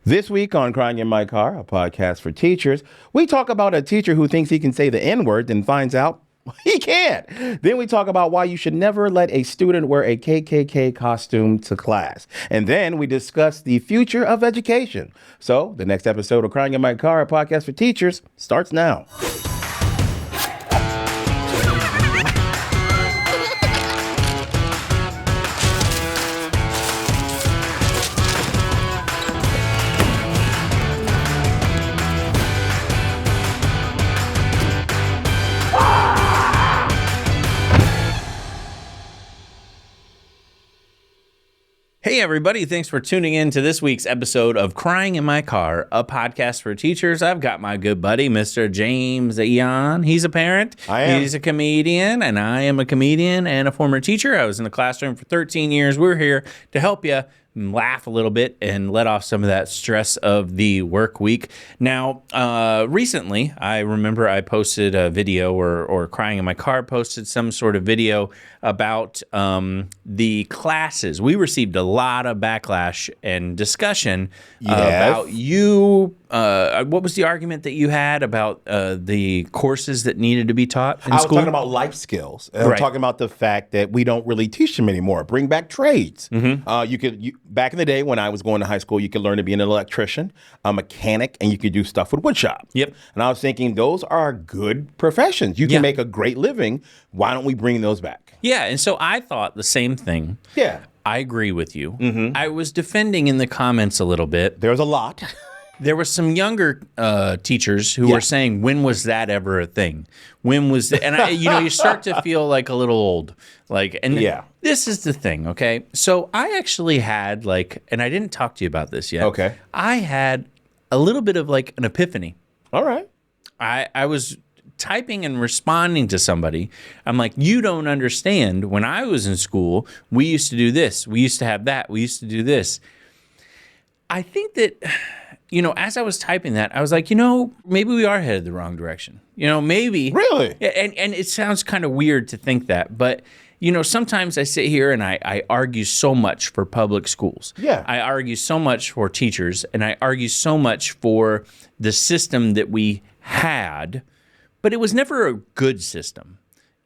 This week on Crying in My Car, a podcast for teachers, we talk about a teacher who thinks he can say the N-word and finds out he can't. Then we talk about why you should never let a student wear a KKK costume to class. And then we discuss the future of education. So the next episode of Crying in My Car, a podcast for teachers, starts now. Hey everybody, thanks for tuning in to this week's episode of Crying in My Car, a podcast for teachers. I've got my good buddy, Mr. James Eon. He's a parent. I am. He's a comedian, and I am a comedian and a former teacher. I was in the classroom for 13 years. We're here to help you laugh a little bit and let off some of that stress of the work week. Now, recently, I remember I posted a video or Crying in My Car posted some sort of video about the classes. We received a lot of backlash and discussion about you. What was the argument that you had about the courses that needed to be taught in I was school? talking about life skills. I'm talking about the fact that we don't really teach them anymore. Bring back trades. Back in the day when I was going to high school, you could learn to be an electrician, a mechanic, and you could do stuff with wood shop. Yep. And I was thinking those are good professions. You can make a great living. Why don't we bring those back? Yeah, and so I thought the same thing. Yeah. I agree with you. I was defending in the comments a little bit. There's a lot. There were some younger teachers who were saying, "When was that ever a thing? When was that?" And you start to feel like a little old. This is the thing, okay? So I actually had and I didn't talk to you about this yet. Okay. I had a little bit of an epiphany. All right. I was typing and responding to somebody. I'm like, you don't understand. When I was in school, we used to do this. We used to have that. We used to do this. I think that, as I was typing that, I was like, maybe we are headed the wrong direction. Maybe. Really? And it sounds kind of weird to think that, but sometimes I sit here and I argue so much for public schools. Yeah. I argue so much for teachers, and I argue so much for the system that we had, but it was never a good system.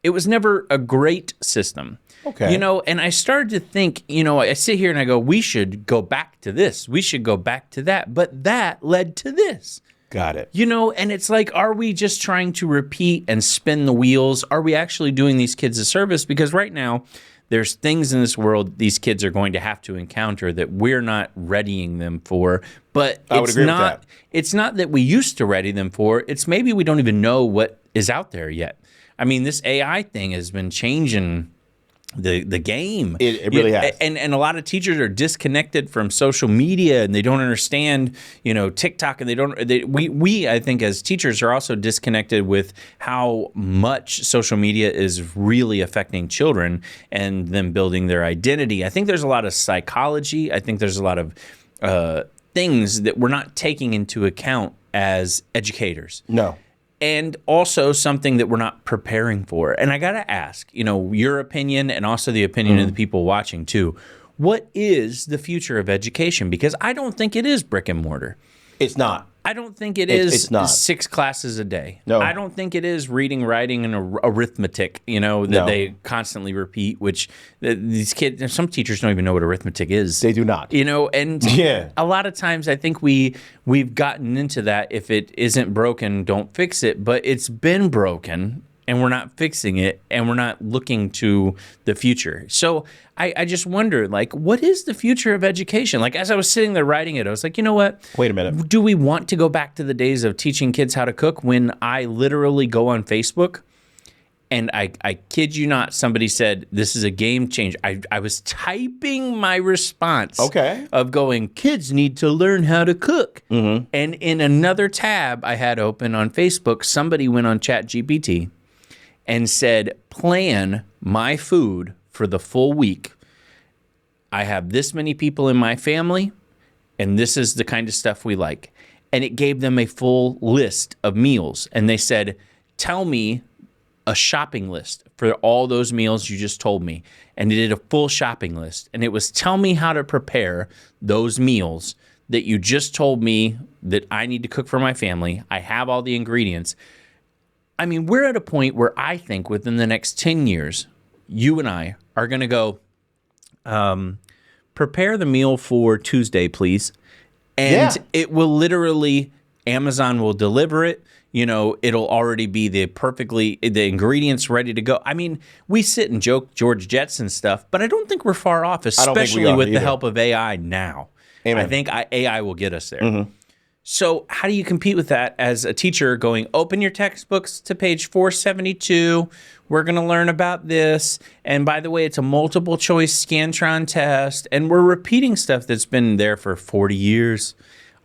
It was never a great system. Okay. And I started to think, I sit here and I go, we should go back to this. We should go back to that. But that led to this. Got it. And it's like, are we just trying to repeat and spin the wheels? Are we actually doing these kids a service? Because right now, there's things in this world these kids are going to have to encounter that we're not readying them for. But it's not that we used to ready them for. It's maybe we don't even know what is out there yet. I mean, this AI thing has been changing the game. It really has. And a lot of teachers are disconnected from social media, and they don't understand, TikTok, and we I think as teachers are also disconnected with how much social media is really affecting children and them building their identity. I think there's a lot of psychology. I think there's a lot of things that we're not taking into account as educators. No. And also something that we're not preparing for. And I got to ask, your opinion and also the opinion of the people watching too. What is the future of education? Because I don't think it is brick and mortar. It's not. I don't think it's not. 6 classes a day. No. I don't think it is reading, writing, and arithmetic, that they constantly repeat, which these kids, some teachers don't even know what arithmetic is. They do not. And a lot of times I think we've gotten into that. If it isn't broken, don't fix it. But it's been broken, and we're not fixing it, and we're not looking to the future. So I just wonder, what is the future of education? As I was sitting there writing it, I was like, you know what? Wait a minute. Do we want to go back to the days of teaching kids how to cook when I literally go on Facebook and I kid you not, somebody said, this is a game changer. I was typing my response of going, kids need to learn how to cook. Mm-hmm. And in another tab I had open on Facebook, somebody went on ChatGPT and said, plan my food for the full week. I have this many people in my family, and this is the kind of stuff we like. And it gave them a full list of meals. And they said, tell me a shopping list for all those meals you just told me. And it did a full shopping list. And it was, tell me how to prepare those meals that you just told me that I need to cook for my family. I have all the ingredients. I mean, we're at a point where I think within the next 10 years, you and I are going to go, prepare the meal for Tuesday, please. And it will literally, Amazon will deliver it. You know, it'll already be the ingredients ready to go. I mean, we sit and joke George Jetson stuff, but I don't think we're far off, especially with the help of AI now. Amen. I think AI will get us there. Mm-hmm. So how do you compete with that as a teacher going, open your textbooks to page 472. We're going to learn about this. And by the way, it's a multiple choice Scantron test. And we're repeating stuff that's been there for 40 years.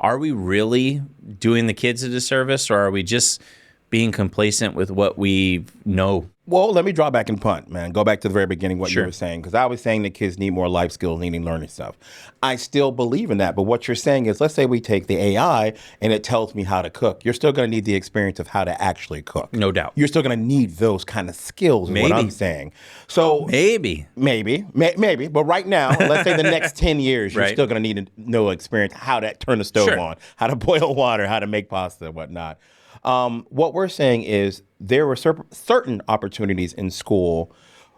Are we really doing the kids a disservice, or are we just being complacent with what we know? Well, let me draw back and punt, man. Go back to the very beginning, what you were saying, because I was saying that kids need more life skills, needing learning stuff. I still believe in that, but what you're saying is, let's say we take the AI and it tells me how to cook. You're still going to need the experience of how to actually cook. No doubt. You're still going to need those kind of skills, is what I'm saying. So maybe. But right now, let's say the next 10 years, you're still going to need to know experience how to turn the stove on, how to boil water, how to make pasta and whatnot. What we're saying is there were certain opportunities in school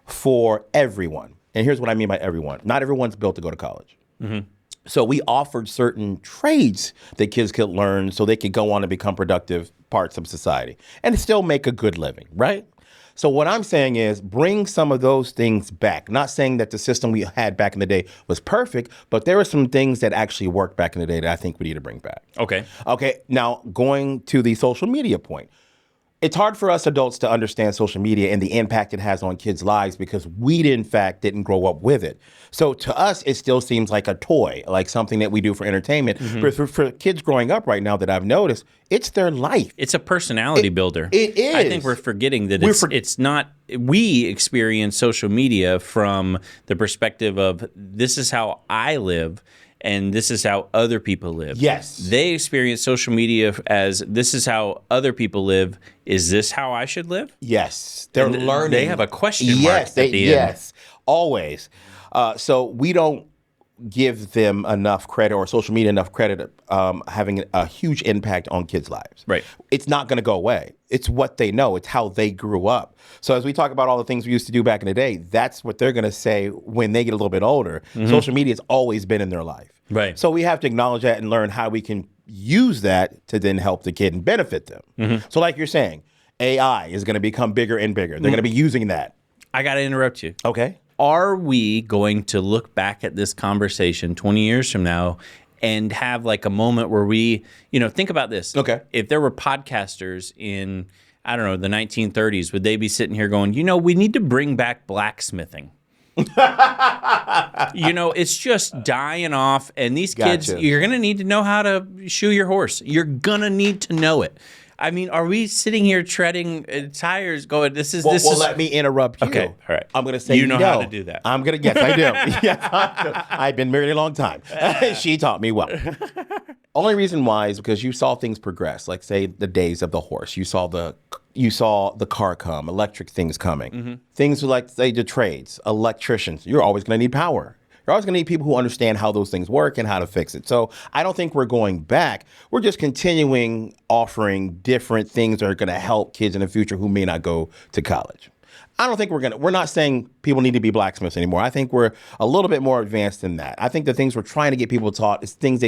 for everyone. And here's what I mean by everyone. Not everyone's built to go to college. Mm-hmm. So we offered certain trades that kids could learn so they could go on and become productive parts of society and still make a good living, right? So what I'm saying is bring some of those things back. Not saying that the system we had back in the day was perfect, but there were some things that actually worked back in the day that I think we need to bring back. Okay. Now, going to the social media point. It's hard for us adults to understand social media and the impact it has on kids' lives because we, in fact, didn't grow up with it. So to us, it still seems like a toy, like something that we do for entertainment. Mm-hmm. But for kids growing up right now that I've noticed, it's their life. It's a personality builder. It is. I think we're forgetting that it's not. We experience social media from the perspective of this is how I live. And this is how other people live. Yes. They experience social media as this is how other people live. Is this how I should live? Yes. They're learning. They have a question mark at the end. Yes, always. So we don't give them enough credit or social media enough credit having a huge impact on kids' lives. Right. It's not going to go away. It's what they know. It's how they grew up. So as we talk about all the things we used to do back in the day, that's what they're going to say when they get a little bit older. Mm-hmm. Social media has always been in their life. Right. So we have to acknowledge that and learn how we can use that to then help the kid and benefit them. Mm-hmm. So like you're saying, AI is going to become bigger and bigger. They're going to be using that. I got to interrupt you. Okay. Are we going to look back at this conversation 20 years from now and have like a moment where we, think about this. Okay. If there were podcasters in, I don't know, the 1930s, would they be sitting here going, we need to bring back blacksmithing? It's just dying off. And these kids, you're going to need to know how to shoe your horse. You're going to need to know it. I mean, are we sitting here treading tires going, this is... Well, let me interrupt you. Okay, all right. I'm going to say you know how to do that. Yes, I do. Yes, I do. I've been married a long time. She taught me well. Only reason why is because you saw things progress, like, say, the days of the horse. You saw the car come, electric things coming. Mm-hmm. Things like, say, the trades, electricians. You're always going to need power. You're always going to need people who understand how those things work and how to fix it. So I don't think we're going back. We're just continuing offering different things that are going to help kids in the future who may not go to college. I don't think we're not saying people need to be blacksmiths anymore. I think we're a little bit more advanced than that. I think the things we're trying to get people taught is things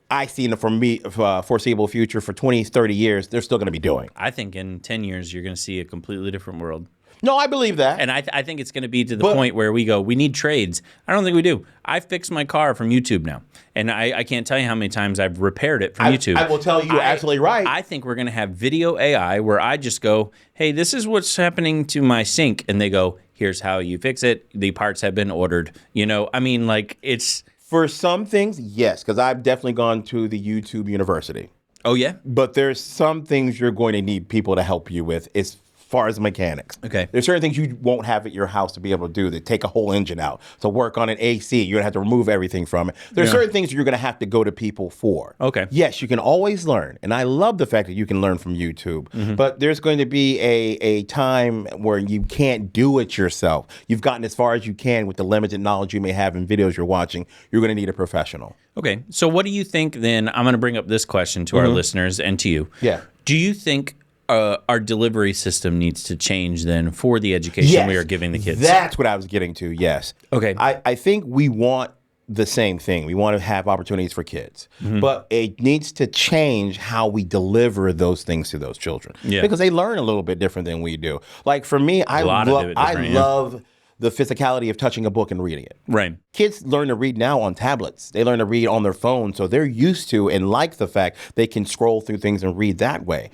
I see in the foreseeable future for 20, 30 years, they're still going to be doing. I think in 10 years, you're going to see a completely different world. No, I believe that. And I think it's going to be to the point where we go, we need trades. I don't think we do. I fix my car from YouTube now. And I can't tell you how many times I've repaired it from YouTube. I will tell you, you're absolutely right. I think we're going to have video AI where I just go, hey, this is what's happening to my sink. And they go, here's how you fix it. The parts have been ordered. It's... For some things, yes, because I've definitely gone to the YouTube University. Oh, yeah? But there's some things you're going to need people to help you with. It's far as mechanics. Okay. There's certain things you won't have at your house to be able to do, to take a whole engine out, to work on an AC. You're going to have to remove everything from it. There's certain things you're going to have to go to people for. Okay. Yes, you can always learn. And I love the fact that you can learn from YouTube. Mm-hmm. But there's going to be a time where you can't do it yourself. You've gotten as far as you can with the limited knowledge you may have in videos you're watching. You're going to need a professional. Okay. So what do you think then? I'm going to bring up this question to our listeners and to you. Yeah. Do you think our delivery system needs to change then for the education we are giving the kids? That's what I was getting to, yes. Okay. I think we want the same thing. We want to have opportunities for kids. But it needs to change how we deliver those things to those children. Yeah. Because they learn a little bit different than we do. Like for me, I love the physicality of touching a book and reading it. Right. Kids learn to read now on tablets. They learn to read on their phone. So they're used to and like the fact they can scroll through things and read that way.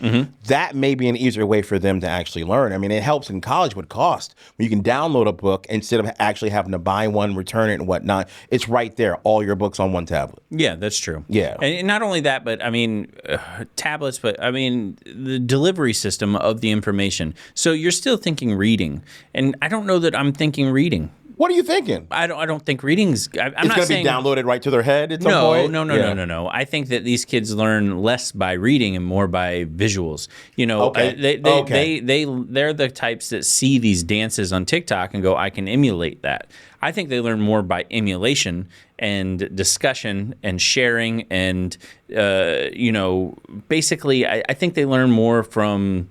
That may be an easier way for them to actually learn. I mean, it helps in college with cost. When you can download a book instead of actually having to buy one, return it, and whatnot. It's right there, all your books on one tablet. Yeah, that's true. Yeah. And not only that, but I mean, tablets, but I mean, the delivery system of the information. So you're still thinking reading. And I don't know that I'm thinking reading. What are you thinking? I don't think reading's. I'm It's not going to be saying downloaded right to their head at some point? No. I think that these kids learn less by reading and more by visuals. You know, Okay. they're the types that see these dances on TikTok and go, I can emulate that. I think they learn more by emulation and discussion and sharing and, basically, I think they learn more from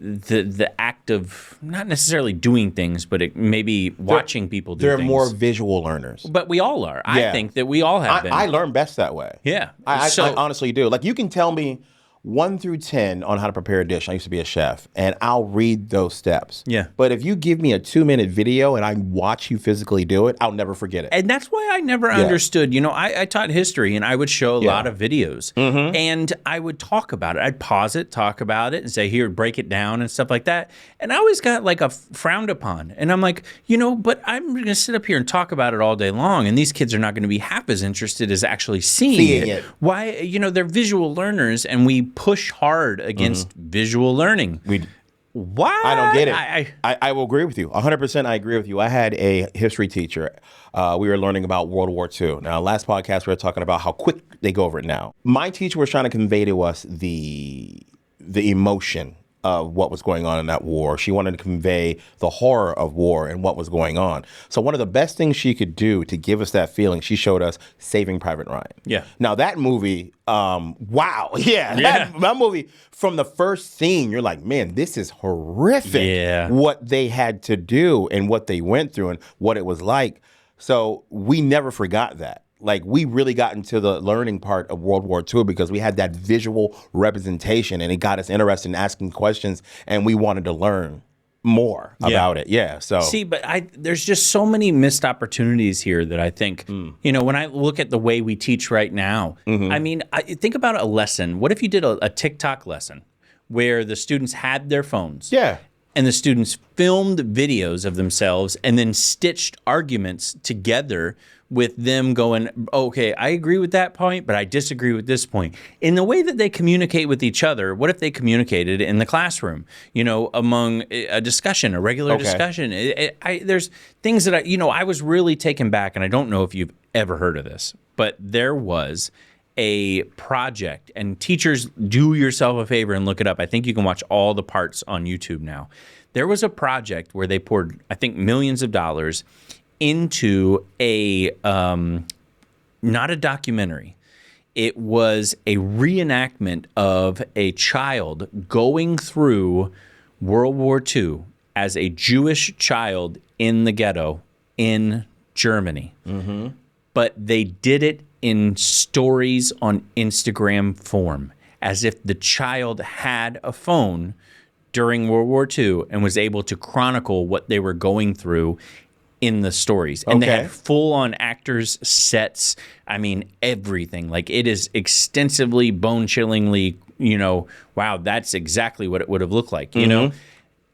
the act of not necessarily doing things, but maybe watching people do things. They're more visual learners. But we all are. I think that we all have been. I learn best that way. Yeah. I honestly do. Like, you can tell me 1 through 10 on how to prepare a dish. I used to be a chef, and I'll read those steps. Yeah. But if you give me a 2-minute video and I watch you physically do it, I'll never forget it. And that's why I never understood. You know, I taught history, and I would show a lot of videos, and I would talk about it. I'd pause it, talk about it, and say, here, break it down and stuff like that. And I always got like a frowned upon. And I'm like, but I'm going to sit up here and talk about it all day long, and these kids are not going to be half as interested as actually seeing it. Why? They're visual learners, and we push hard against visual learning. Why? I don't get it. I will agree with you. 100% I agree with you. I had a history teacher. We were learning about World War II. Now, last podcast, we were talking about how quick they go over it now. My teacher was trying to convey to us the emotion of what was going on in that war. She wanted to convey the horror of war and what was going on. So one of the best things she could do to give us that feeling, she showed us Saving Private Ryan. Yeah. Now that movie, wow. Yeah. That movie, from the first scene, you're like, man, this is horrific. Yeah. What they had to do and what they went through and what it was like. So we never forgot that. Like, we really got into the learning part of World War II because we had that visual representation, and it got us interested in asking questions, and we wanted to learn more about it. Yeah. So see, but there's just so many missed opportunities here that I think, when I look at the way we teach right now, I mean, think about a lesson. What if you did a TikTok lesson where the students had their phones? Yeah. And the students filmed videos of themselves and then stitched arguments together with them going, okay, I agree with that point, but I disagree with this point. In the way that they communicate with each other, what if they communicated in the classroom, among a discussion, a regular discussion? There's things that I was really taken back, and I don't know if you've ever heard of this, but there was a project, and teachers, do yourself a favor and look it up. I think you can watch all the parts on YouTube now. There was a project where they poured, I think, millions of dollars into a, not a documentary. It was a reenactment of a child going through World War II as a Jewish child in the ghetto in Germany. But they did it in stories on Instagram form, as if the child had a phone during World War II and was able to chronicle what they were going through in the stories. And they had full-on actors, sets, I mean, everything. Like, it is extensively, bone-chillingly, wow, that's exactly what it would have looked like, you know?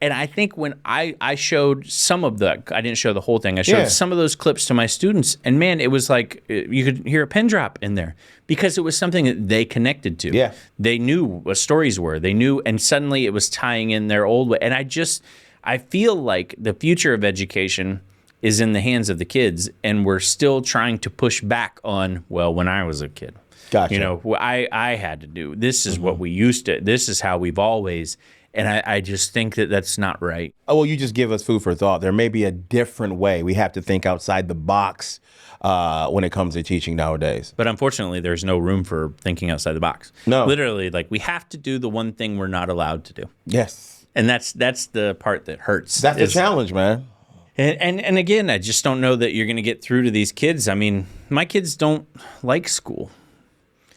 And I think when I showed some of I didn't show the whole thing. I showed some of those clips to my students, and man, it was like you could hear a pin drop in there because it was something that they connected to. Yeah. They knew what stories were. They knew, and suddenly it was tying in their old way. And I feel like the future of education is in the hands of the kids, and we're still trying to push back on, well, when I was a kid. Gotcha. You know, I had to do, this is what we used to, this is how we've always, and I just think that that's not right. Oh, well, you just give us food for thought. There may be a different way. We have to think outside the box when it comes to teaching nowadays. But unfortunately, there's no room for thinking outside the box. No. Literally, like, we have to do the one thing we're not allowed to do. Yes. And that's the part that hurts. That's the challenge, man. And again, I just don't know that you're going to get through to these kids. I mean, my kids don't like school.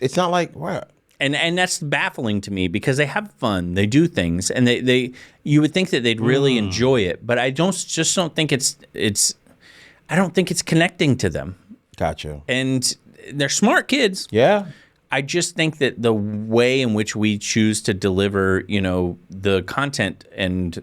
It's not like, what? And that's baffling to me because they have fun, they do things, and they you would think that they'd really enjoy it, but I don't think it's I don't think it's connecting to them. Gotcha. And they're smart kids. Yeah. I just think that the way in which we choose to deliver, you know, the content and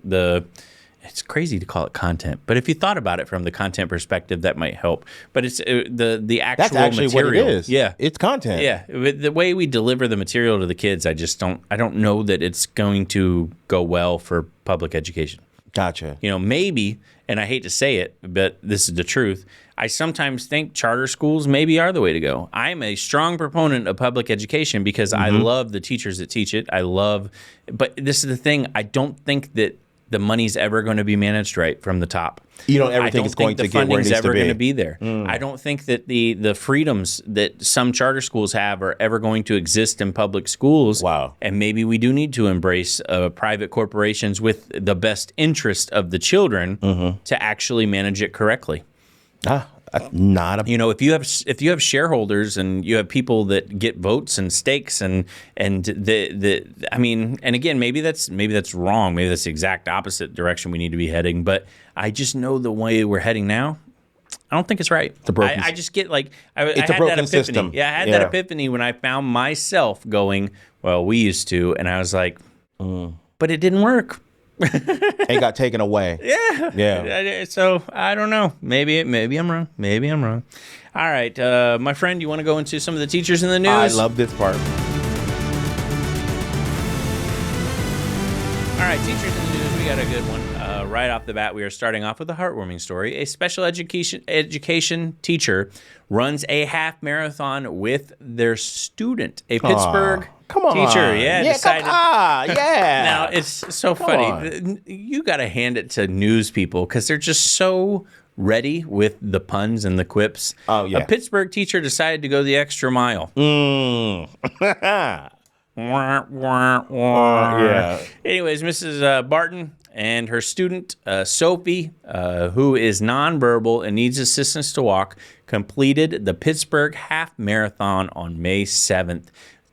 it's crazy to call it content, but if you thought about it from the content perspective, that might help. But it's the actual That's actually material. what it is. Yeah, it's content. Yeah, the way we deliver the material to the kids, I don't know that it's going to go well for public education. Gotcha. You know, maybe, and I hate to say it, but this is the truth. I sometimes think charter schools maybe are the way to go. I'm a strong proponent of public education because I love the teachers that teach it. But this is the thing. I don't think that the money's ever going to be managed right from the top. You don't ever think it's going to get where it needs to be. The funding's ever going to be there. I don't think that the freedoms that some charter schools have are ever going to exist in public schools. Wow. And maybe we do need to embrace private corporations with the best interest of the children to actually manage it correctly. Not a You know, if you have shareholders and you have people that get votes and stakes and I mean, and again, maybe that's wrong. Maybe that's the exact opposite direction we need to be heading. But I just know the way we're heading now, I don't think it's right. I just get like I had that epiphany. System. Yeah, I had that epiphany when I found myself going, well, we used to, and I was like, but it didn't work. It got taken away. Yeah. So I don't know. Maybe I'm wrong. Maybe I'm wrong. All right, my friend, you want to go into some of the teachers in the news? I love this part. All right, teachers in the news. We got a good one. Right off the bat, we are starting off with a heartwarming story. A special education teacher runs a half marathon with their student. A Pittsburgh teacher. Yeah. Decided. Yeah. Now, it's so funny. You got to hand it to news people because they're just so ready with the puns and the quips. Oh, yeah. A Pittsburgh teacher decided to go the extra mile. Yeah. Anyways, Mrs. Barton and her student, Sophie, who is nonverbal and needs assistance to walk, completed the Pittsburgh Half Marathon on May 7th.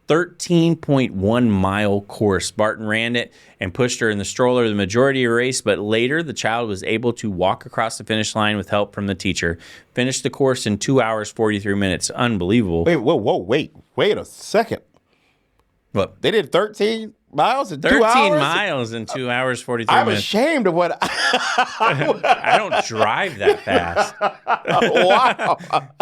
13.1 mile course. Barton ran it and pushed her in the stroller the majority of the race, but later the child was able to walk across the finish line with help from the teacher. Finished the course in 2 hours, 43 minutes. Unbelievable. Wait a second. What? They did 13 miles in 2 hours? 13 miles in 2 hours, 43 minutes. I'm ashamed of what I don't drive that fast. Wow.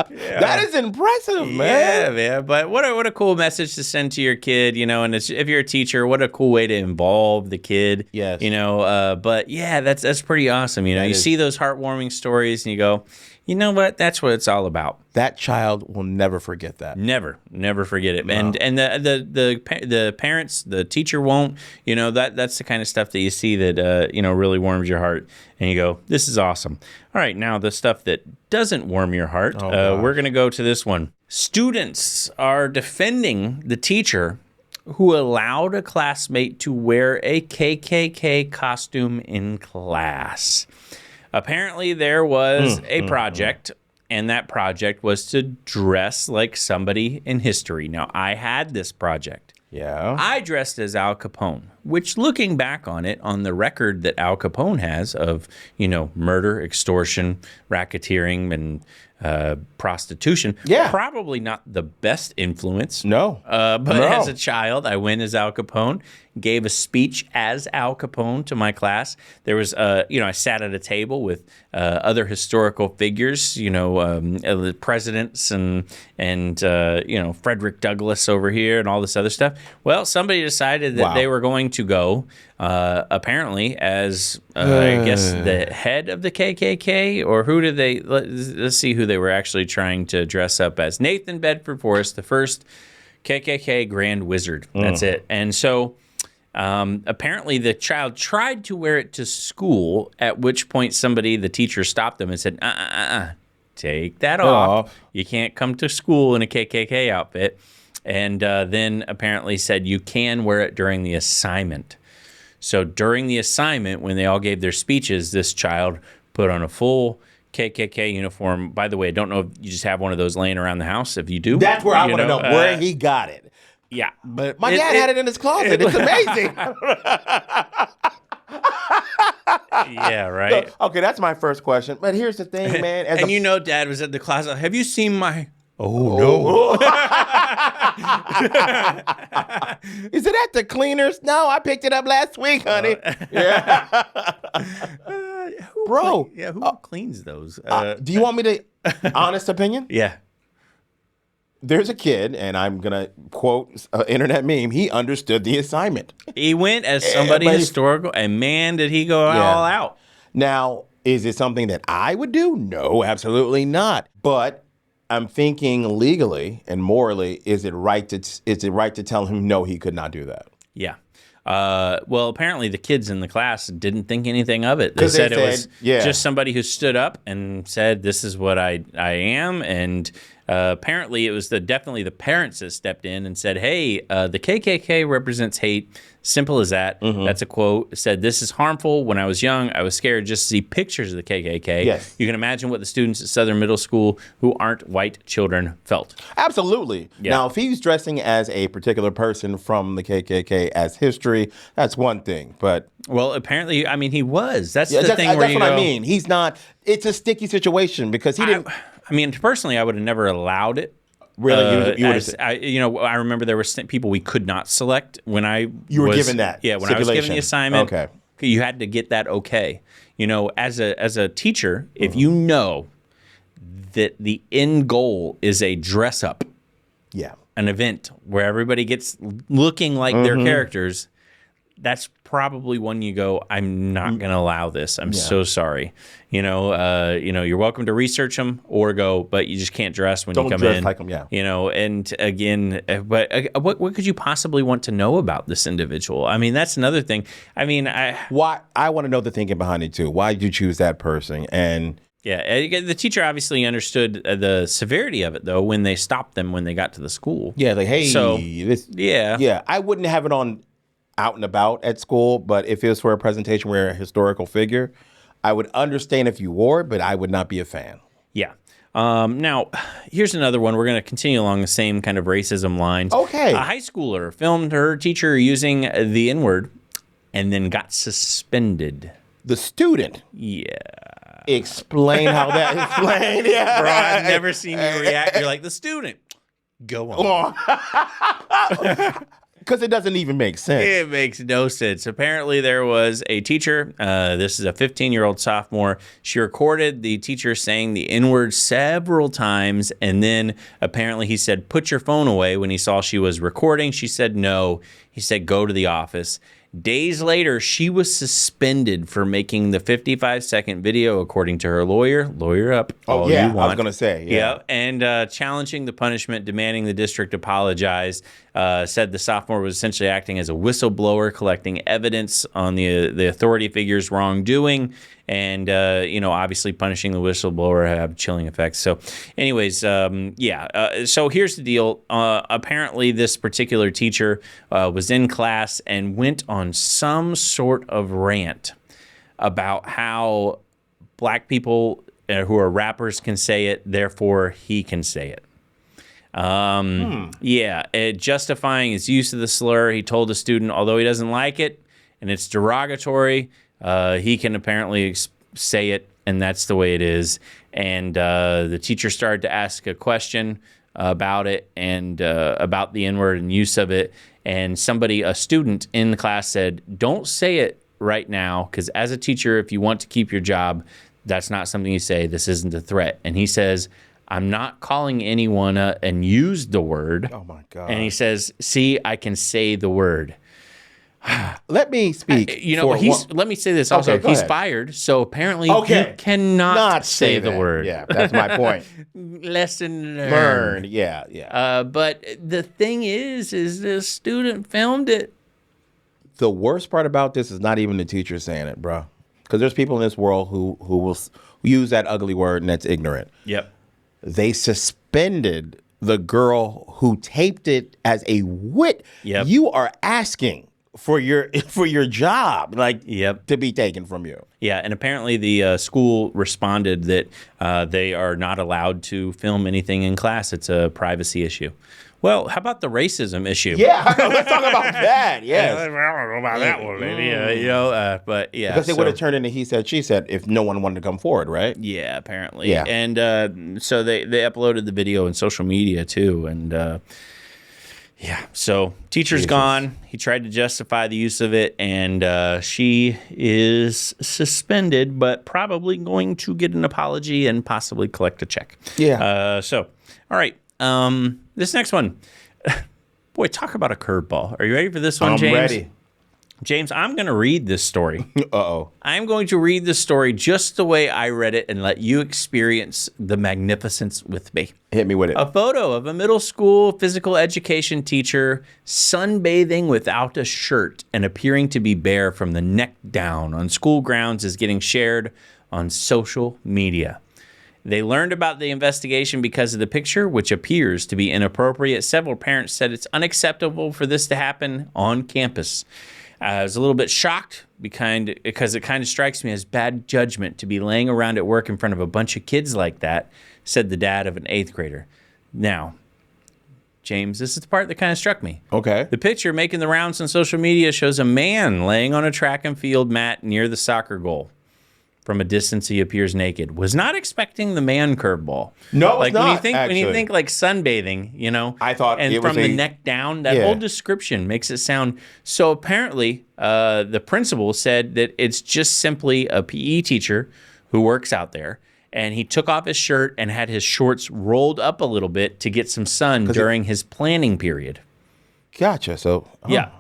That is impressive, man. Yeah, man. But what a cool message to send to your kid, you know, and if you're a teacher, what a cool way to involve the kid. Yes. You know, but yeah, that's pretty awesome. You know, you see those heartwarming stories and you go, you know what? That's what it's all about. That child will never forget that. Never forget it. No. And the parents, the teacher won't. You know, that's the kind of stuff that you see that you know, really warms your heart, and you go, this is awesome. All right, now the stuff that doesn't warm your heart, we're gonna go to this one. Students are defending the teacher who allowed a classmate to wear a KKK costume in class. Apparently, there was a project, and that project was to dress like somebody in history. Now, I had this project. Yeah. I dressed as Al Capone. which looking back on it, on the record that Al Capone has of, murder, extortion, racketeering, and prostitution, probably not the best influence. No. But as a child, I went as Al Capone, gave a speech as Al Capone to my class. There was, I sat at a table with other historical figures, the presidents and Frederick Douglass over here and all this other stuff. Well, somebody decided that they were going to go, apparently, as, I guess, the head of the KKK, or who did they, let's see who they were actually trying to dress up as. Nathan Bedford Forrest, the first KKK Grand Wizard. That's it. And so apparently the child tried to wear it to school, at which point the teacher stopped them and said, take that off. You can't come to school in a KKK outfit. And then apparently said you can wear it during the assignment. So during the assignment, when they all gave their speeches, this child put on a full KKK uniform. By the way, I don't know if you just have one of those laying around the house. If you do, that's where I want to know where he got it. Yeah, but my dad had it in his closet. It's amazing. Yeah, right. So, okay, that's my first question. But here's the thing, man. Dad was at the closet. Have you seen my? Oh no. Is it at the cleaners? No, I picked it up last week, honey. Yeah. Bro. Who cleans those? Do you want me to honest opinion? Yeah. There's a kid, and I'm going to quote internet meme, he understood the assignment. He went as somebody historical, and man, did he go all out. Now, is it something that I would do? No, absolutely not. But I'm thinking legally and morally, is it right to tell him no, he could not do that? Yeah. Well, apparently the kids in the class didn't think anything of it. They said it was just somebody who stood up and said, "This is what I am," and apparently it was definitely the parents that stepped in and said, "Hey, the KKK represents hate. Simple as that." Mm-hmm. That's a quote. It said, "This is harmful. When I was young, I was scared just to see pictures of the KKK." Yes. You can imagine what the students at Southern Middle School who aren't white children felt. Absolutely. Yeah. Now, if he's dressing as a particular person from the KKK as history, that's one thing. But well, apparently, I mean, he was. That's the thing. That's what I mean. He's not. It's a sticky situation because he didn't. I mean, personally, I would have never allowed it. Really, you would have. I remember there were people we could not select when you were given that. Yeah, when I was given the assignment. Okay, you had to get that okay. As a teacher, if you know that the end goal is a dress up, an event where everybody gets looking like their characters, that's probably when you go, I'm not going to allow this. I'm so sorry. You're welcome to research them or go, but you just can't dress when you come in. Like them, And again, but what could you possibly want to know about this individual? I mean, that's another thing. I mean, I want to know the thinking behind it too. Why did you choose that person? And the teacher obviously understood the severity of it, though, when they stopped them when they got to the school. Yeah, like, hey, I wouldn't have it on out and about at school, but if it was for a presentation where a historical figure, I would understand if you wore it, but I would not be a fan. Yeah. Now, here's another one. We're going to continue along the same kind of racism lines. Okay. A high schooler filmed her teacher using the N-word and then got suspended. The student? Yeah. Explain how that explained. Yeah. Bro, I've never seen you react. You're like, the student. Go on. Because it doesn't even make sense. It makes no sense. Apparently, there was a teacher. This is a 15-year-old sophomore. She recorded the teacher saying the N-word several times, and then apparently he said, "Put your phone away." When he saw she was recording, she said no. He said, "Go to the office." Days later, she was suspended for making the 55-second video, according to her lawyer. Lawyer up. Oh, yeah, I was going to say. Yeah. And challenging the punishment, demanding the district apologize. Said the sophomore was essentially acting as a whistleblower, collecting evidence on the authority figure's wrongdoing. And, obviously punishing the whistleblower have chilling effects. So anyways, so here's the deal. Apparently this particular teacher was in class and went on some sort of rant about how black people who are rappers can say it, therefore he can say it. Yeah, justifying his use of the slur, he told the student, although he doesn't like it and it's derogatory, he can apparently say it, and that's the way it is. And the teacher started to ask a question about it and about the N-word and use of it. And a student in the class said, don't say it right now, because as a teacher, if you want to keep your job, that's not something you say. This isn't a threat. And he says, I'm not calling anyone and used the word. Oh, my God. And he says, see, I can say the word. Let me speak. Let me say this also. Okay, He's ahead. fired, so apparently you cannot Not say the that. word. Yeah, that's my point. Lesson Learned. Yeah. But the thing is the student filmed it. The worst part about this is not even the teacher saying it, bro. Because there's people in this world who will use that ugly word and that's ignorant. Yep. They suspended the girl who taped it as a wit. Yep. You are asking for your job, Yep. to be taken from you. Yeah, and apparently the school responded that they are not allowed to film anything in class. It's a privacy issue. Well, how about the racism issue? Yeah, let's talk about that. Yes. I don't know about that one, maybe. But yeah. Because it would have turned into he said, she said if no one wanted to come forward, right? Yeah, apparently. Yeah. And so they uploaded the video in social media too. And yeah, so teacher's gone. He tried to justify the use of it, and she is suspended, but probably going to get an apology and possibly collect a check. Yeah. All right. This next one. Boy, talk about a curveball. Are you ready for this one, I'm James? ready. James, I'm going to read this story. Uh-oh. I'm going to read this story just the way I read it and let you experience the magnificence with me. Hit me with it. A photo of a middle school physical education teacher sunbathing without a shirt and appearing to be bare from the neck down on school grounds is getting shared on social media. They learned about the investigation because of the picture, which appears to be inappropriate. Several parents said it's unacceptable for this to happen on campus. I was a little bit shocked because it kind of strikes me as bad judgment to be laying around at work in front of a bunch of kids like that, said the dad of an 8th grader. Now, James, this is the part that kind of struck me. Okay. The picture making the rounds on social media shows a man laying on a track and field mat near the soccer goal. From a distance, he appears naked. Was not expecting the man curveball. No, like it's not, when you think like sunbathing, I thought and it from was the neck down, that whole description makes it sound. So apparently, the principal said that it's just simply a PE teacher who works out there, and he took off his shirt and had his shorts rolled up a little bit to get some sun during his planning period. Gotcha. So Yeah.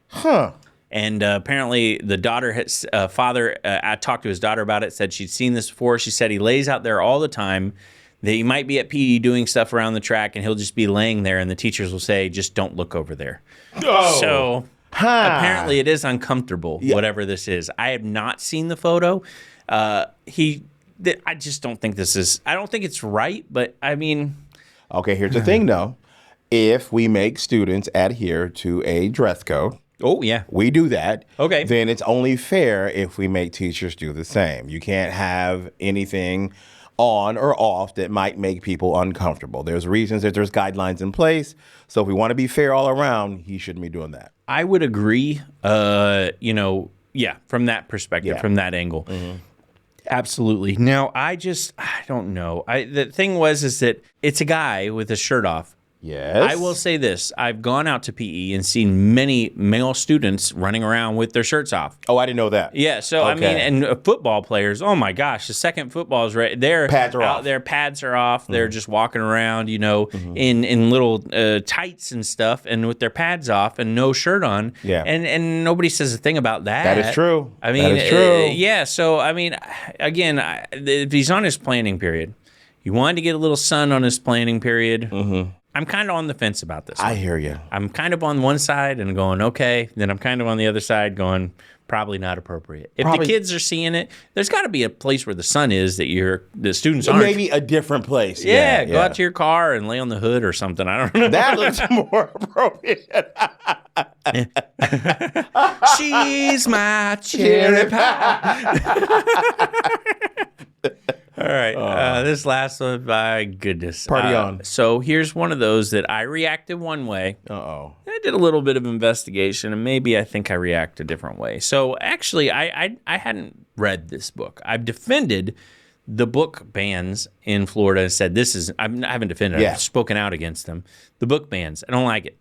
Huh. And apparently the father, I talked to his daughter about it, said she'd seen this before. She said he lays out there all the time. That he might be at PE doing stuff around the track, and he'll just be laying there, and the teachers will say, just don't look over there. Oh. So apparently it is uncomfortable, whatever this is. I have not seen the photo. I just don't think I don't think it's right, but I mean. Okay, here's the thing, though. If we make students adhere to a dress code, oh, yeah. we do that. Okay. Then it's only fair if we make teachers do the same. You can't have anything on or off that might make people uncomfortable. There's reasons that there's guidelines in place. So if we want to be fair all around, he shouldn't be doing that. I would agree, from that perspective, from that angle. Mm-hmm. Absolutely. Now, I don't know. The thing is that it's a guy with his shirt off. Yes. I will say this. I've gone out to PE and seen many male students running around with their shirts off. Oh, I didn't know that. Yeah, so Okay. and football players, oh my gosh, the second football is right. Their pads are off. Their pads are off. Mm-hmm. They're just walking around, in little tights and stuff, and with their pads off and no shirt on. Yeah. And nobody says a thing about that. That is true. I mean, that is true. Yeah. So I mean, again, if he's on his planning period, you wanted to get a little sun on his planning period. Mm-hmm. I'm kind of on the fence about this. I hear you. I'm kind of on one side and going, okay. Then I'm kind of on the other side going, probably not appropriate. If the kids are seeing it, there's got to be a place where the sun is that the students aren't. Maybe a different place. Yeah, go out to your car and lay on the hood or something. I don't know. That looks more appropriate. She's my cherry pie. All right. This last one, my goodness. Party on. So here's one of those that I reacted one way. Uh-oh. I did a little bit of investigation, and maybe I think I react a different way. So actually, I hadn't read this book. I've defended the book bans in Florida and said I haven't defended it. I've spoken out against them. The book bans. I don't like it.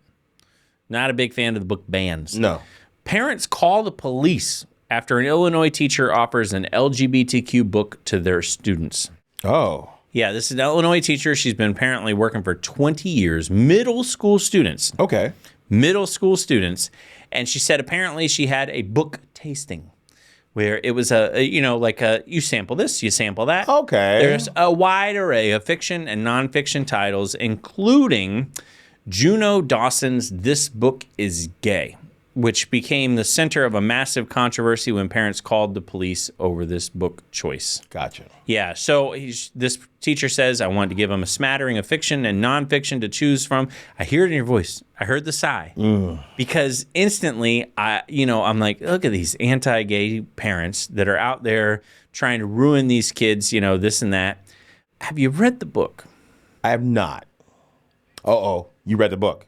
Not a big fan of the book bans. No. Parents call the police after an Illinois teacher offers an LGBTQ book to their students. Oh. Yeah, this is an Illinois teacher. She's been apparently working for 20 years. Middle school students. Okay. Middle school students. And she said apparently she had a book tasting where it was you sample this, you sample that. Okay. There's a wide array of fiction and nonfiction titles, including Juno Dawson's This Book is Gay, which became the center of a massive controversy when parents called the police over this book choice. Gotcha. Yeah, so this teacher says, I wanted to give them a smattering of fiction and nonfiction to choose from. I hear it in your voice. I heard the sigh. Because instantly, I'm like, look at these anti-gay parents that are out there trying to ruin these kids, this and that. Have you read the book? I have not. Uh-oh. You read the book?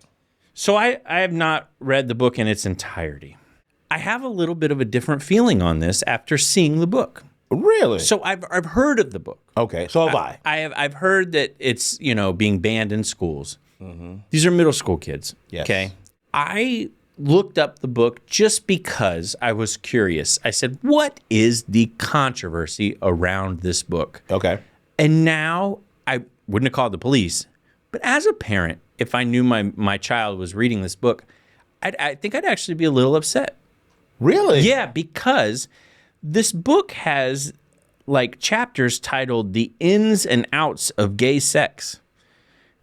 So I have not read the book in its entirety. I have a little bit of a different feeling on this after seeing the book. Really? So I've heard of the book. Okay, so have I. I've heard that it's being banned in schools. These are middle school kids. Yes. Okay. I looked up the book just because I was curious. I said, what is the controversy around this book? Okay. And now I wouldn't have called the police, but as a parent, if I knew my child was reading this book, I think I'd actually be a little upset. Really? Yeah, because this book has chapters titled The Ins and Outs of Gay Sex.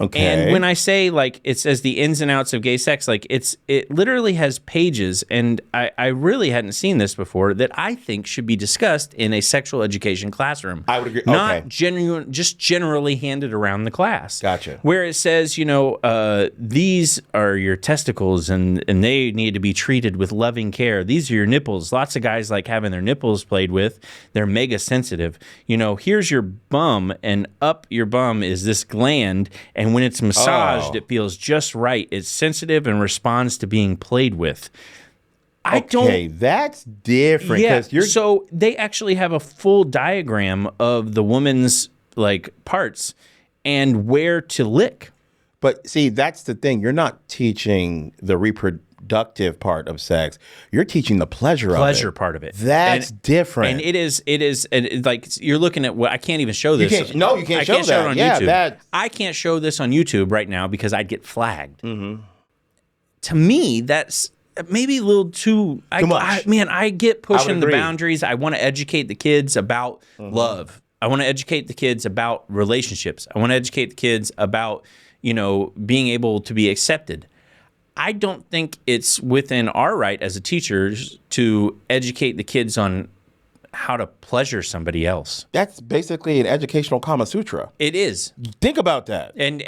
Okay. And when I say it says the ins and outs of gay sex, it literally has pages, and I really hadn't seen this before, that I think should be discussed in a sexual education classroom. I would agree. Not Okay. just generally handed around the class. Gotcha. Where it says, these are your testicles and they need to be treated with loving care. These are your nipples. Lots of guys like having their nipples played with. They're mega sensitive. Here's your bum, and up your bum is this gland, and when it's massaged, It feels just right. It's sensitive and responds to being played with. Okay, that's different. Yeah, 'Cause you're so they actually have a full diagram of the woman's parts and where to lick. But see, that's the thing. You're not teaching the reproductive part of sex. You're teaching the pleasure part of it. That's different. And it is, and you're looking at what I can't even show this. You can't show it that. on Yeah, YouTube. I can't show this on YouTube right now because I'd get flagged. To me, that's maybe a little too much. I get pushing the agree. boundaries. I want to educate the kids about love. I want to educate the kids about relationships. I want to educate the kids about being able to be accepted. I don't think it's within our right as a teachers to educate the kids on how to pleasure somebody else. That's basically an educational Kama Sutra. It is. Think about that. And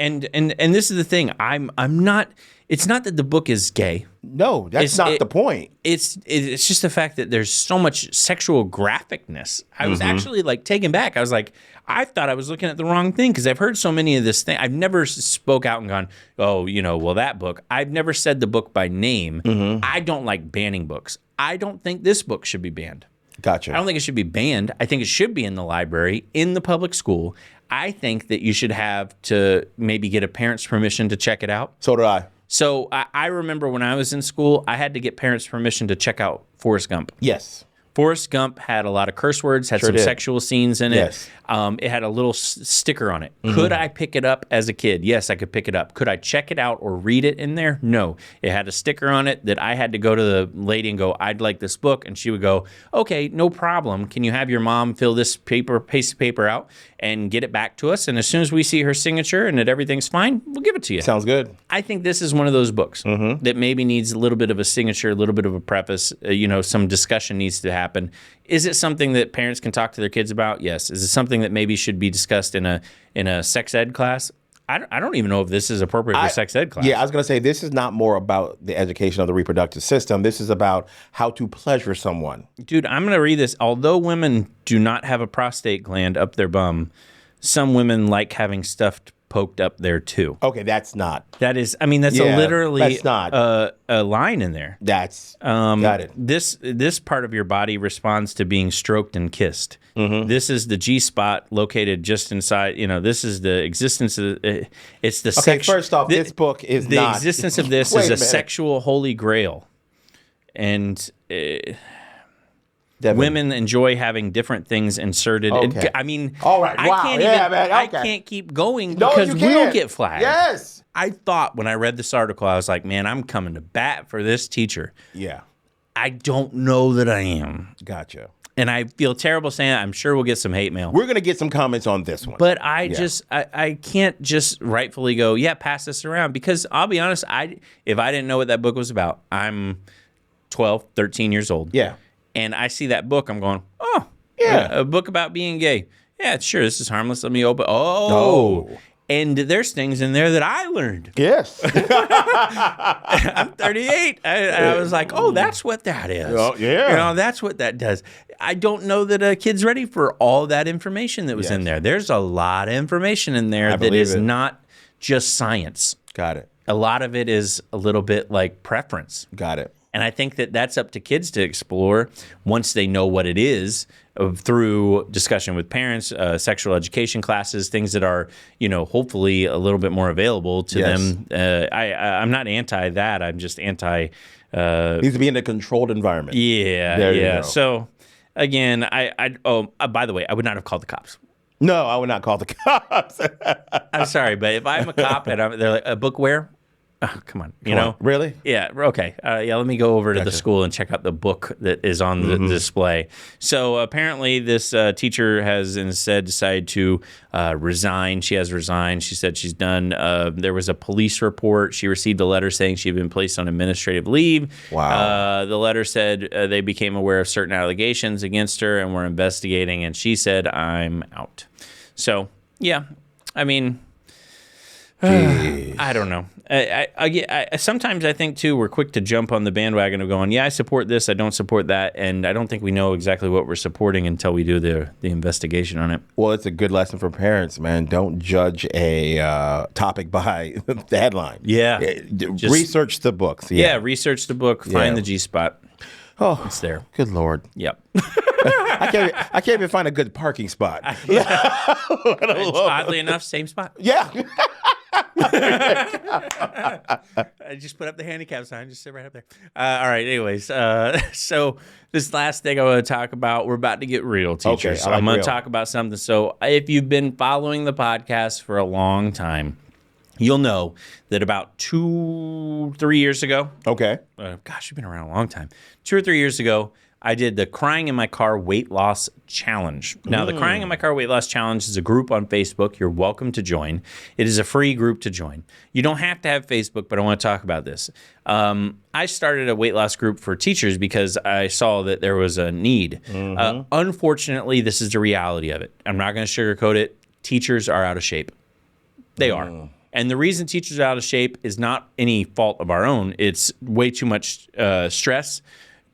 this is the thing. I'm not. It's not that the book is gay. No, that's not the point. It's just the fact that there's so much sexual graphicness. I was actually taken back. I was like, I thought I was looking at the wrong thing because I've heard so many of this thing. I've never spoke out and gone, that book. I've never said the book by name. I don't like banning books. I don't think this book should be banned. Gotcha. I don't think it should be banned. I think it should be in the library, in the public school. I think that you should have to maybe get a parent's permission to check it out. So did I. So I remember when I was in school, I had to get parents' permission to check out Forrest Gump. Yes. Forrest Gump had a lot of curse words, had some sexual scenes in it. Yes. It had a little sticker on it. Could I pick it up as a kid? Yes, I could pick it up. Could I check it out or read it in there? No. It had a sticker on it that I had to go to the lady and go, I'd like this book. And she would go, okay, no problem. Can you have your mom fill this piece of paper out and get it back to us? And as soon as we see her signature and that everything's fine, we'll give it to you. Sounds good. I think this is one of those books that maybe needs a little bit of a signature, a little bit of a preface, some discussion needs to happen. Is it something that parents can talk to their kids about? Yes. Is it something that maybe should be discussed in a sex ed class? I don't even know if this is appropriate for sex ed class. Yeah, I was going to say this is not more about the education of the reproductive system. This is about how to pleasure someone. Dude, I'm going to read this. Although women do not have a prostate gland up their bum, some women like having stuff poked up there too. Okay, that's not. That is, I mean, that's literally that's not. A line in there. That's got it. This part of your body responds to being stroked and kissed. Mm-hmm. This is the G spot located just inside. This is the existence of it's the. Okay, first off, this book is the not. existence of this is a sexual holy grail, and. Devin. Women enjoy having different things inserted. Okay. I mean, all right. Wow. Man. Okay. I can't keep going because we'll get flagged. Yes. I thought when I read this article, I was like, man, I'm coming to bat for this teacher. Yeah. I don't know that I am. Gotcha. And I feel terrible saying that. I'm sure we'll get some hate mail. We're going to get some comments on this one. But I can't just rightfully go, yeah, pass this around. Because I'll be honest, if I didn't know what that book was about, I'm 12, 13 years old. Yeah. And I see that book, I'm going, oh, yeah, a book about being gay. Yeah, sure, this is harmless. Let me open. Oh. And there's things in there that I learned. Yes. I'm 38. I was like, oh, that's what that is. Oh, yeah. That's what that does. I don't know that a kid's ready for all that information that was in there. There's a lot of information in there that is not just science. Got it. A lot of it is a little bit like preference. Got it. And I think that that's up to kids to explore once they know what it is through discussion with parents, sexual education classes, things that are, hopefully a little bit more available to them. I'm not anti that. I'm just anti. Needs to be in a controlled environment. Yeah. There you go. So again, by the way, I would not have called the cops. No, I would not call the cops. I'm sorry, but if I'm a cop and they're like, a book where? Oh, come on. You know? Really? Yeah. Okay. Let me go over to the school and check out the book that is on the display. So apparently this teacher has instead decided to resign. She has resigned. She said she's done. There was a police report. She received a letter saying she had been placed on administrative leave. Wow. The letter said they became aware of certain allegations against her and were investigating. And she said, I'm out. So, yeah. I mean... I don't know. I sometimes I think, too, we're quick to jump on the bandwagon of going, yeah, I support this, I don't support that, and I don't think we know exactly what we're supporting until we do the investigation on it. Well, it's a good lesson for parents, man. Don't judge a topic by the headline. Yeah. Research the books. Yeah, research the book, find the G-spot. Oh, it's there. Good Lord. Yep. I can't even find a good parking spot. Oddly enough, same spot. Yeah. I just put up the handicap sign, just sit right up there. All right, anyways, so this last thing I want to talk about, we're about to get real, teachers. Okay, I'm going to talk about something. So if you've been following the podcast for a long time, you'll know that about 2-3 years ago. Okay. Gosh, you've been around a long time. 2 or 3 years ago, I did the Crying in My Car Weight Loss Challenge. Now, the Crying in My Car Weight Loss Challenge is a group on Facebook. You're welcome to join. It is a free group to join. You don't have to have Facebook, but I want to talk about this. I started a weight loss group for teachers because I saw that there was a need. Unfortunately, this is the reality of it. I'm not going to sugarcoat it. Teachers are out of shape. They are. And the reason teachers are out of shape is not any fault of our own. It's way too much stress,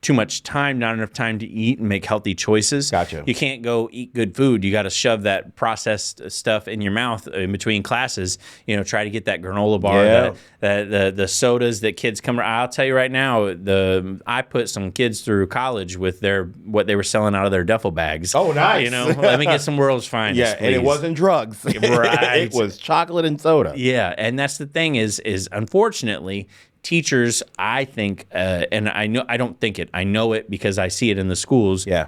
too much time, not enough time to eat and make healthy choices. Gotcha. You can't go eat good food. You got to shove that processed stuff in your mouth in between classes. Try to get that granola bar, the sodas that kids come. I'll tell you right now, I put some kids through college with what they were selling out of their duffel bags. Oh, nice. Let me get some world's finest. Yeah, please. and it wasn't drugs. Right. It was chocolate and soda. Yeah, and that's the thing is unfortunately, teachers, I think, and I don't think it. I know it because I see it in the schools. Yeah.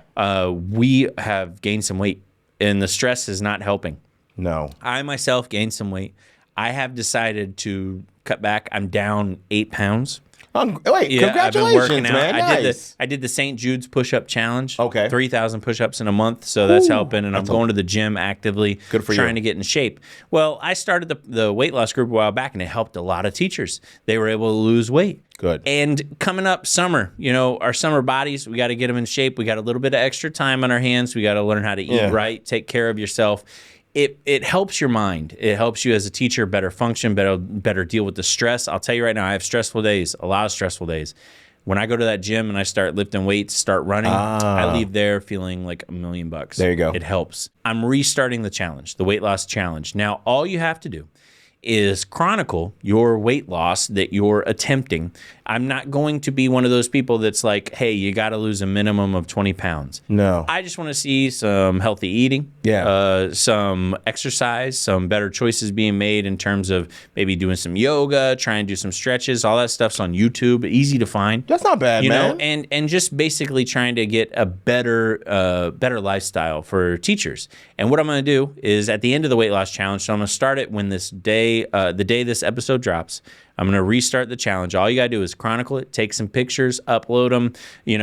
We have gained some weight, and the stress is not helping. No. I myself gained some weight. I have decided to cut back. I'm down 8 pounds. Congratulations, I've been working out. man. Nice. I did the St. Jude's push-up challenge. Okay. 3,000 push-ups in a month, so that's helping. And I'm going to the gym actively, trying to get in shape. Well, I started the weight loss group a while back, and it helped a lot of teachers. They were able to lose weight. Good. And coming up summer, our summer bodies, we got to get them in shape. We got a little bit of extra time on our hands. We got to learn how to eat right, take care of yourself. it helps your mind. It helps you as a teacher better function, better deal with the stress. I'll tell you right now, I have stressful days, a lot of stressful days. When I go to that gym and I start lifting weights, start running, I leave there feeling like $1,000,000. There you go. It helps. I'm restarting the challenge, the weight loss challenge. Now, all you have to do is chronicle your weight loss that you're attempting. I'm not going to be one of those people that's like, hey, you got to lose a minimum of 20 pounds. No. I just want to see some healthy eating, some exercise, some better choices being made in terms of maybe doing some yoga, trying to do some stretches. All that stuff's on YouTube, easy to find. That's not bad, man. And just basically trying to get a better lifestyle for teachers. And what I'm going to do is at the end of the weight loss challenge, so I'm going to start it when the day this episode drops. I'm going to restart the challenge. All you got to do is chronicle it, take some pictures, upload them. You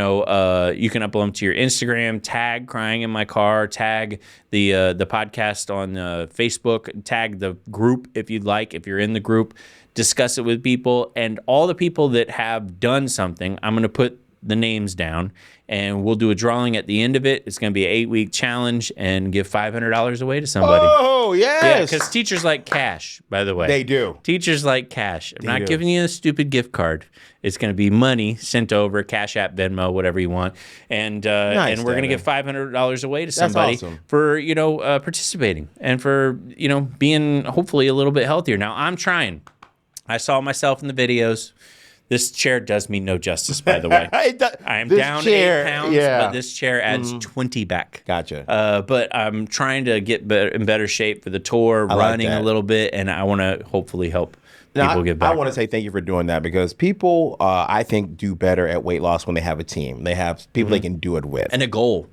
can upload them to your Instagram, tag Crying in My Car, tag the podcast on Facebook, tag the group if you'd like, if you're in the group, discuss it with people. And all the people that have done something, I'm going to put the names down, and we'll do a drawing at the end of it. It's going to be an 8-week challenge and give $500 away to somebody. Oh, yes. Yeah, because teachers like cash, by the way. They do. Teachers like cash. I'm not giving you a stupid gift card. It's going to be money sent over, Cash App, Venmo, whatever you want. And Nice, and we're going to give $500 away to somebody for, participating and for, being hopefully a little bit healthier. Now, I'm trying. I saw myself in the videos. This chair does me no justice, by the way. I am down 8 pounds, but this chair adds 20 back. Gotcha. But I'm trying to get in better shape for the tour, running a little bit, and I want to hopefully help people get back. I want to say thank you for doing that, because people, I think, do better at weight loss when they have a team. They have people they can do it with. And a goal.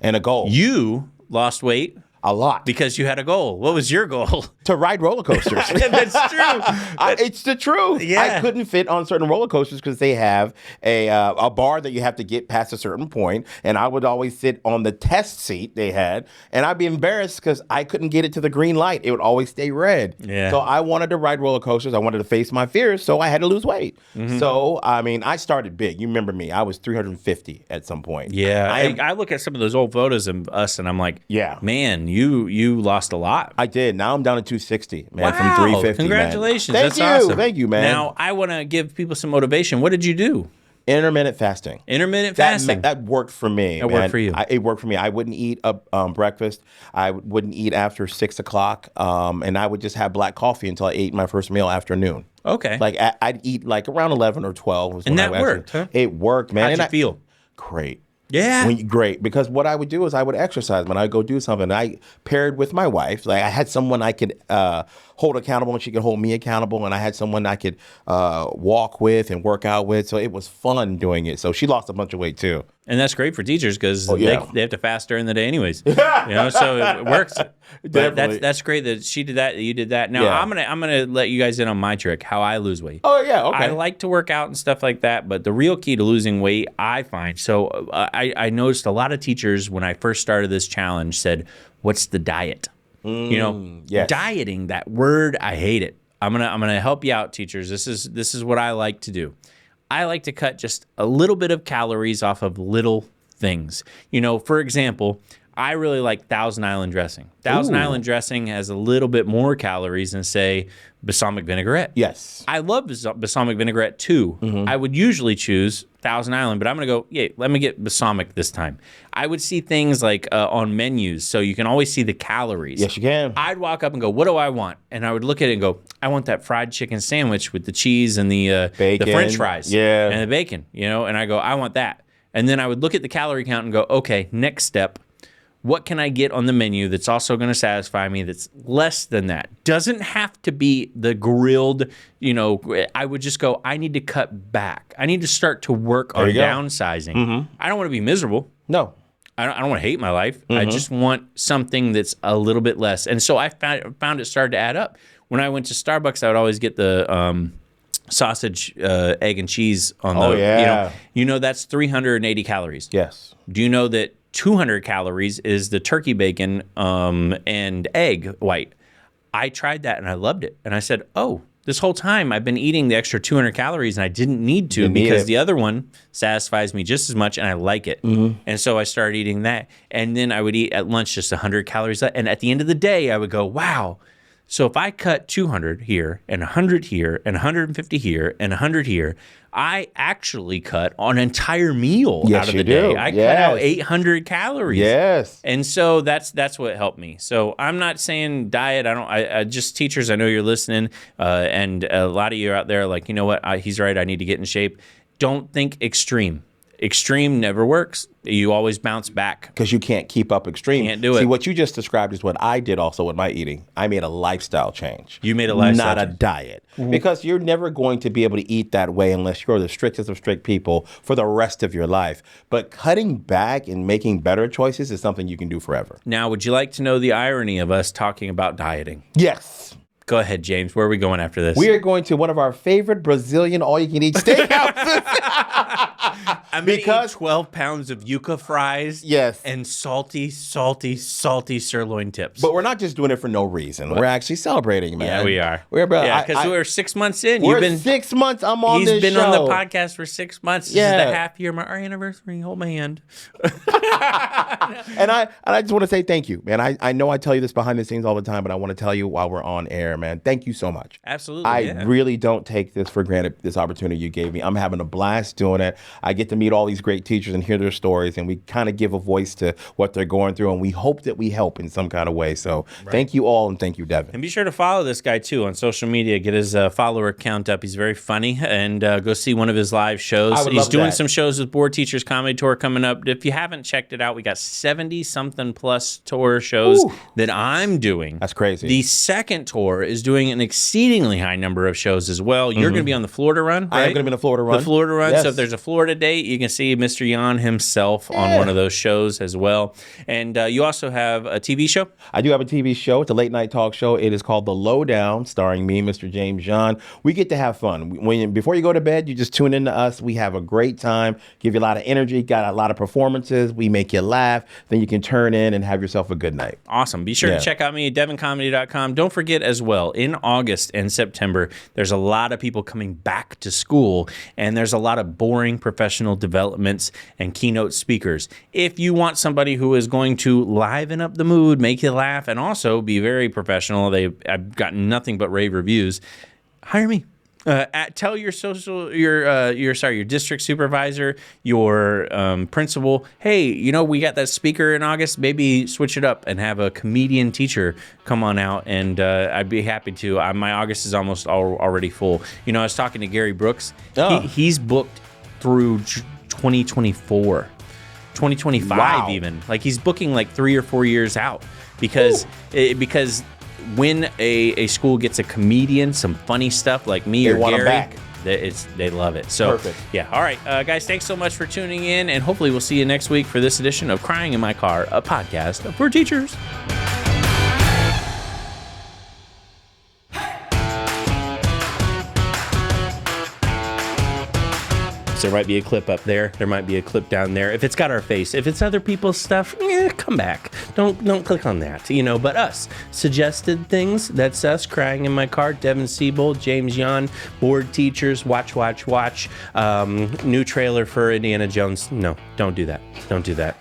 You lost weight. A lot. Because you had a goal. What was your goal? To ride roller coasters. That's true. It's the truth. Yeah. I couldn't fit on certain roller coasters because they have a bar that you have to get past a certain point, and I would always sit on the test seat they had, and I'd be embarrassed because I couldn't get it to the green light. It would always stay red. Yeah. So I wanted to ride roller coasters. I wanted to face my fears, so I had to lose weight. So, I started big. You remember me. I was 350 at some point. Yeah. I look at some of those old photos of us, and I'm like, yeah, man, you lost a lot. I did. Now I'm down to 260, man, wow. from 350. Congratulations. Man. That's awesome. Thank you, man. Now, I want to give people some motivation. What did you do? Intermittent fasting. That worked for me. That worked for you. It worked for me. I wouldn't eat breakfast. I wouldn't eat after 6 o'clock, and I would just have black coffee until I ate my first meal afternoon. Okay. Like I'd eat like around 11 or 12. And that worked, huh? It worked, man. How'd you feel? Great. Yeah. Great. Because what I would do is I would exercise when I go do something. I paired with my wife. Like I had someone I could hold accountable and she could hold me accountable. And I had someone I could walk with and work out with. So it was fun doing it. So she lost a bunch of weight too. And that's great for teachers because they have to fast during the day anyways. So it works. But that's great that she did that, that you did that. Now I'm gonna let you guys in on my trick, how I lose weight. Oh yeah, okay. I like to work out and stuff like that, but the real key to losing weight, I find. So I noticed a lot of teachers when I first started this challenge said, "What's the diet?" Yes. Dieting, that word, I hate it. I'm gonna help you out, teachers. This is what I like to do. I like to cut just a little bit of calories off of little things. For example, I really like Thousand Island dressing. Thousand Island dressing has a little bit more calories than, say, balsamic vinaigrette. Yes. I love balsamic vinaigrette too. I would usually choose Thousand Island, but I'm going to go, let me get balsamic this time. I would see things like on menus, so you can always see the calories. Yes, you can. I'd walk up and go, what do I want? And I would look at it and go, I want that fried chicken sandwich with the cheese and the French fries. Yeah. And the bacon, and I go, I want that. And then I would look at the calorie count and go, okay, next step. What can I get on the menu that's also going to satisfy me that's less than that? Doesn't have to be the grilled, I would just go, I need to cut back. I need to start to work on downsizing. I don't want to be miserable. No. I don't want to hate my life. I just want something that's a little bit less. And so I found it started to add up. When I went to Starbucks, I would always get the sausage, egg, and cheese on the, that's 380 calories. Yes. Do you know that 200 calories is the turkey bacon and egg white? I tried that and I loved it. And I said, oh, this whole time I've been eating the extra 200 calories and I didn't need to Didn't need because it. the other one satisfies me just as much and I like it. And so I started eating that. And then I would eat at lunch just 100 calories. And at the end of the day, I would go, wow. So if I cut 200 here and 100 here and 150 here and 100 here, I actually cut an entire meal Yes, out of you the day. do. I cut Yes. out 800 calories. Yes. And so that's what helped me. So I'm not saying diet. I just teachers. I know you're listening, and a lot of you out there are like, you know what? He's right. I need to get in shape. Don't think extreme. Extreme never works. You always bounce back. Because you can't keep up extreme. Can't do it. See, what you just described is what I did also with my eating. I made a lifestyle change. You made a lifestyle Not a change. diet. Because you're never going to be able to eat that way unless you're the strictest of strict people for the rest of your life. But cutting back and making better choices is something you can do forever. Now, would you like to know the irony of us talking about dieting? Yes. Go ahead, James. Where are we going after this? We are going to one of our favorite Brazilian all-you-can-eat steakhouses. I'm gonna because- eat 12 pounds of yuca fries. Yes. And salty sirloin tips. But we're not just doing it for no reason. We're actually celebrating, man. yeah, we are. We're because we're 6 months in. We're You've been 6 months. I'm on He's this been show. on the podcast for 6 months. This is Yeah. the half year, our anniversary. Hold my hand. And I just want to say thank you, man. I know I tell you this behind the scenes all the time, but I want to tell you while we're on air, man. Thank you so much. Absolutely. I yeah. really don't take this for granted, this opportunity you gave me. I'm having a blast doing it. I get to meet all these great teachers and hear their stories, and we kind of give a voice to what they're going through, and we hope that we help in some kind of way. So thank you all, and thank you, Devin. And be sure to follow this guy, too, on social media. Get his follower count up. He's very funny. And go see one of his live shows. I would He's love doing that. some shows with Board Teachers Comedy Tour coming up. If you haven't checked it out, we got 70-something plus tour shows that I'm doing. That's crazy. The second tour is doing an exceedingly high number of shows as well. You're going to be on the Florida run, right? I am going to be in the Florida run. The Florida run. Yes. So if there's a Florida date, you can see Mr. Jan himself on one of those shows as well. And you also have a TV show. I do have a TV show. It's a late night talk show. It is called The Lowdown, starring me, Mr. James John. We get to have fun. Before you go to bed, you just tune into us. We have a great time, give you a lot of energy, got a lot of performances. We make you laugh. Then you can turn in and have yourself a good night. Awesome. Be sure to check out me at devincomedy.com. Don't forget as well, in August and September, there's a lot of people coming back to school, and there's a lot of boring professional developments and keynote speakers. If you want somebody who is going to liven up the mood, make you laugh, and also be very professional, I've gotten nothing but rave reviews, hire me. Tell your your district supervisor, your principal, hey, we got that speaker in August. Maybe switch it up and have a comedian teacher come on out, and I'd be happy to. My August is almost already full. I was talking to Gary Brooks. Oh. He's booked through 2024, 2025 Wow. even. Like he's booking like 3 or 4 years out because when a school gets a comedian, some funny stuff like me They or want 'em Gary, back. they love it. So, Perfect. yeah. All right, guys, thanks so much for tuning in, and hopefully we'll see you next week for this edition of Crying in My Car, a podcast for teachers. So there might be a clip up there. There might be a clip down there. If it's got our face, if it's other people's stuff, come back. Don't click on that. But us suggested things. That's us crying in my car. Devin Siebold, James Jan, Board Teachers. Watch. New trailer for Indiana Jones. No, don't do that. Don't do that.